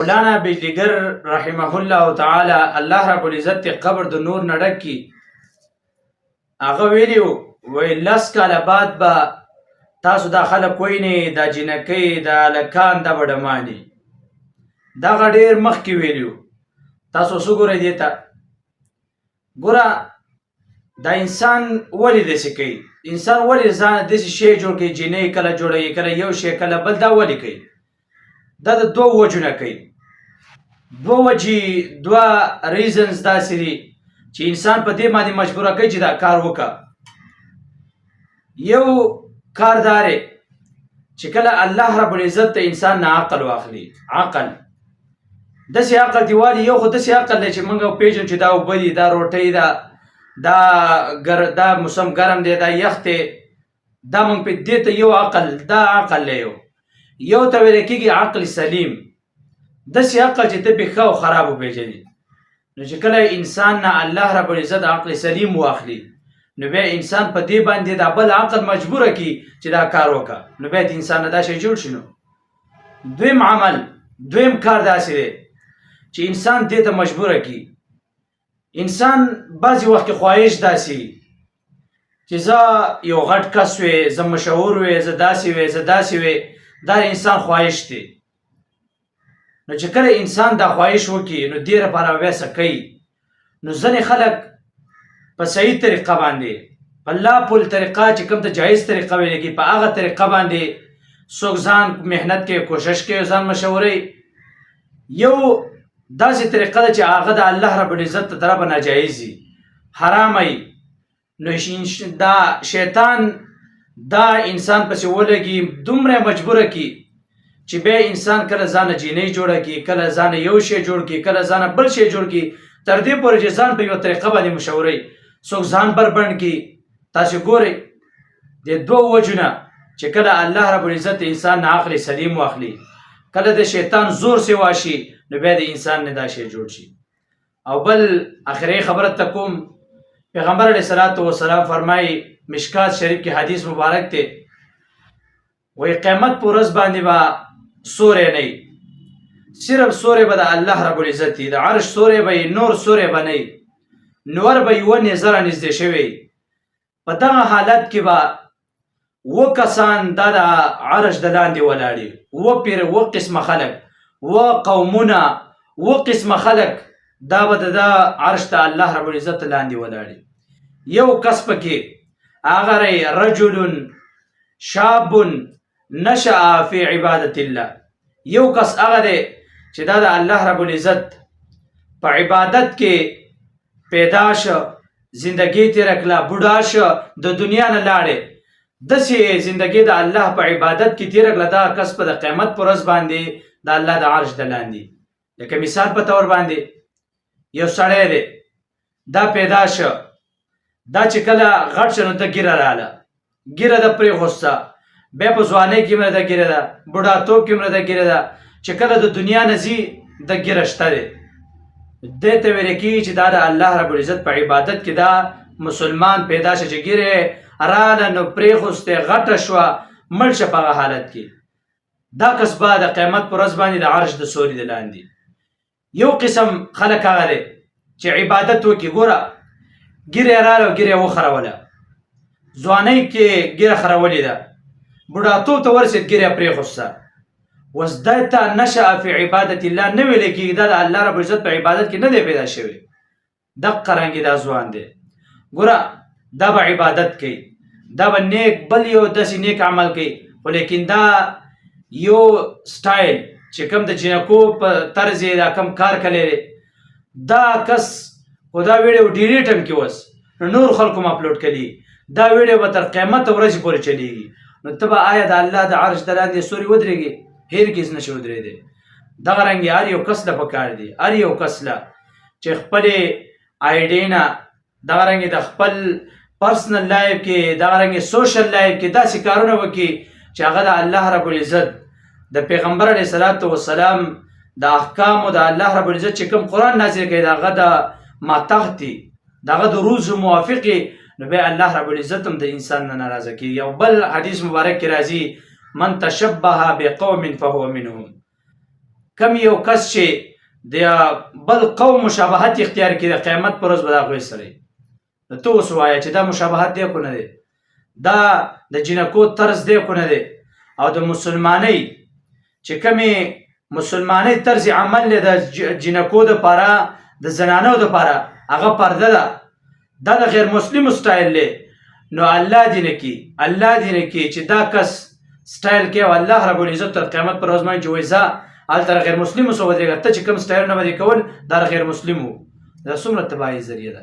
مولانا بجلیگر رحمه الله تعالی الله رب العزت قبر د نور نه ډک کي. هغه ویلي وی لس کاله بعد به تاسو دا خلک وینئ دا جنکۍ دا هلکان دا بډمانې دغه ډېر مخکې ویلي تاسو اوس وګورئ دې ته. ګوره دا انسان ولې داسې کوي؟ انسان ولې ځان داسې شی جوړ کوي؟ جینۍ کله جوړوي، کله یو شی کله بل. دا ولې کوي؟ دا د دوه وجو نه کوي. دوه وجې دوه ریزنز داسې دي چې انسان په دې باندې مجبوره کوي چې دا کار وکړه. یو کار دا دی چې کله الله رب العزت ته انسان نه عقل واخلي. عقل داسې عقل دی والي، یو خو داسې عقل دی چې موږ پېژنو چې دا اوبه دي، دا روټۍ ده، دا موسم ګرم دی، دا یخ دی، دا موږ په دې ته یو عقل، دا عقل دی. یو ته ویل کېږي عقل سلیم، داسې عقل چې ته پې ښه او خراب وپېژنې. نو چې کله انسان نه الله رب العزت عقل سلیم واخلي نو بیا انسان په دې باندې دا بل عقل مجبوره کړي چې دا کار وکړه، نو بیا د انسان نه دا شی جوړ شي. نو دویم عمل، دویم کار داسې دی چې انسان دې ته مجبوره کړي. انسان بعضې وخت کې خواهش داسې چې زه یو غټ کس وې، زه مشهور وې، زه داسې وې، زه داسې وې. دا انسان خواهش دی. نو چې کله انسان دا خواهش وکړي نو دې لپاره بیا څه کوي؟ نو ځینې خلک په صحیح طریقه باندې، په لا پول طریقه چې کوم ته جایز طریقه ویل کېږي، په هغه طریقه باندې څوک ځان محنت کوي، کوشش کوي ځان مشهوروي. یو داسې طریقه ده چې هغه د الله رب العزت ته طرفه ناجایز وي، حرام وي. نو دا شیطان دا انسان پسې ولګي، دومره مجبوره کړي چې بیا انسان کله ځانه جینۍ جوړه کړي، کله ځانه یو شی جوړ کړي، کله ځانه بل شی جوړ کړي، تر دې پورې چې ځان په یوه طریقه باندې مشهوروي. څوک ځان بربنډ کړي. تاسې ګورئ د دوه وجو نه چې کله الله رب العزت انسان نه عقل سلیم واخلي، کله د شیطان زور سوا شي، نو بیا د انسان نه دا شی جوړ شي. او بل آخري خبره ته کوم، پیغمبر علیه الصلاة والسلام فرمایي، مشکات شریف کې حدیث مبارک دی، وایي قیامت په ورځ باندې به سوری نه وي، صرف سوری به د الله رب العزت وي، د عرش سوری به وي، نور سوری به نه وي، نور به یوه نیزه رانږدې شوی. په دغه حالت کې به اووه کسان دا د عرش د لاندې ولاړ وي، اووه قسمه خلک، اووه قومونه، اووه قسمه خلک، دا به د عرش د الله رب العزت لاندې ولاړ وي. یو کس پکې هغه دی رجل شاب نشأ فی عبادت الله. یو کس هغه دی چې دا د الله رب العزت په عبادت کې پیدا شه، زندگی تیره کړه، بوډا شه، د دنیا نه لاړې، داسې زندگی د الله په عبادت کې تیره کړه. دا کس په د قیامت په ورځ باندې د الله د عرش د لاندې. لکه مثال په طور باندې یو سړی دی، دا پیدا شه، دا چې کله غټ شه نو ته ږیره راله، ږیره ده پرېغوسته، بیا په ځوانۍ کې مړه ده ږیره ده، بوډاتوب کې مړه ده ږیره ده، چې کله د دنیا نه ځي د ږیره شته دی. دې ته ویل کېږي چې دا د الله رب العزت په عبادت کې دا مسلمان پیدا شه چې ږیرې راله نو پرېغوستې، غټه شوه، مړ شه په هغه حالت کې. دا کس به د قیامت په ورځ باندې د عرش د سوري د لاندې. یو قسم خلک هغه دی چې عبادت وکړي. ګوره ږیره یې راله او ږیره یې وخروله، ځوانۍ کې ږیره خرولې ده، بوډاتوب ته ورسېد ږیره یې پرېغوسته. اوس دی ته نشأ فی عبادت الله نه ویلی کېږي، دا د الله رب العزت په عبادت کې نه دی پیدا شوی. دقه رنګې دا ځوان دی. ګوره دا به عبادت کوي، دا به نیک بل یو داسې نیک عمل کوي، خو لیکن دا یو سټایل چې کوم د جنکو په طرز یې دا کوم کار کلی دی، دا کس خو دا ویډیو ډیلیټ هم کړي اوس، نو نور خلکو هم اپلوډ کړي، دا ویډیو به تر قیامت ورځې پورې چلیږي. نو ته به آیا د الله د عرش د لاندې سوري ودرېږي؟ هرګز نشي ودرېدی. دغه رنګې هر یو کس له پکار دی، هر یو کس له چې خپلې آیډۍ نه، دغه رنګې د خپل پرسنل لایف کې، دغه رنګې سوشل لایف کې داسې کارونه وکړي چې هغه د الله رب العزت د پیغمبر علیه الصلاة والسلام د احکامو د الله رب العزت چې کوم قرآن نازل کړي د هغه د ماتحت دي، د هغه د روز موافق وي، نو بیا الله رب العزت هم د انسان نه ناراضه کېږي. یو بل حدیث مبارک کې راځي، من تشبه بقوم فهو منهم. کم یو کس چې د بل قوم مشابهت اختیار کړي د قیامت پر ورځ به د هغوی سره نو ته اوس ووایه چې دا مشابهت دی که نه دی دا د جنکو طرز دی که نه دی او د مسلمانۍ چې کومې مسلمانۍ طرز عمل دی د جنکو دپاره د زنانو دپاره هغه پرده ده دا د غیر مسلمو سټایل دی نو الله دې نه کړي الله دې نه کړي چې دا کس سټایل کوي او الله رب العزت تر قیامت پر ورځ باندې چې وایي زه هلته غیر مسلمو سره ودرېږه ته چې کوم سټایلونه به دې کول دا غیر مسلمو دا څومره تباهي ذریعه ده